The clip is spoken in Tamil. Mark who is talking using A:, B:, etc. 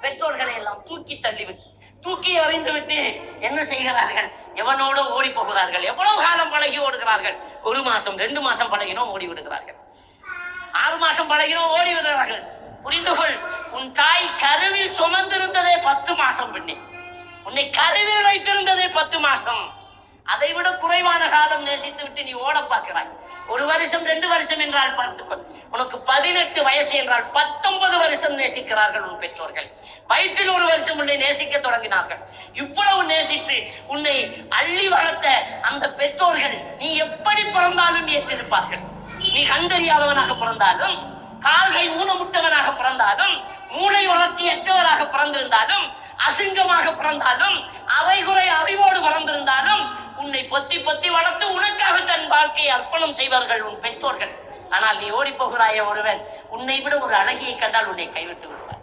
A: பெற்றோர்களை எல்லாம் தூக்கி தள்ளிவிட்டு தூக்கி அறிந்து விட்டு என்ன செய்கிறார்கள்? எவனோடு ஓடி போகிறார்கள். எவ்வளவு காலம் பழகி ஓடுகிறார்கள்? 1 மாசம் 2 மாசம் பழகினோம் ஓடி விடுகிறார்கள். 6 மாசம் பழகினோம் ஓடி விடுகிறார்கள். புரிந்துகொள், உன் தாய் கருவில் சுமந்திருந்ததே 10 மாசம் பெண்ணே. உன்னை கருவில் வைத்திருந்ததே 10 மாசம். அதை விட குறைவான காலம் நேசித்து விட்டு நீ ஓட பார்க்கிறாய். 1 வருஷம் 2 வருஷம் என்றால் பார்த்துக்கொள். உனக்கு 18 வயசு என்றால் 19 வருஷம் நேசிக்கிறார்கள் உன் பெற்றோர்கள். வயிற்றில் 1 வருஷம் உன்னை நேசிக்க தொடங்கினார்கள். இவ்வளவு நேசித்து உன்னை அள்ளி வளர்த்த அந்த பெற்றோர்கள் நீ எப்படி பிறந்தாலும் ஏற்றிருப்பார்கள். நீ கண்டறியாதவனாக பிறந்தாலும், கால்கை ஊனமுட்டவனாக பிறந்தாலும், மூளை வளர்ச்சி அற்றவராக பிறந்திருந்தாலும், அசிங்கமாக பிறந்தாலும், அரைகுறை அறிவோடு பிறந்திருந்தாலும், உன்னை பொத்தி பொத்தி வளர்த்து உனக்காக தன் வாழ்க்கையை அர்ப்பணம் செய்வார்கள் உன் பெற்றோர்கள். ஆனால் நீ ஓடி போகிறாய ஒருவன் உன்னை விட ஒரு அழகியை கண்டால் உன்னை கைவிட்டு விடுவார்.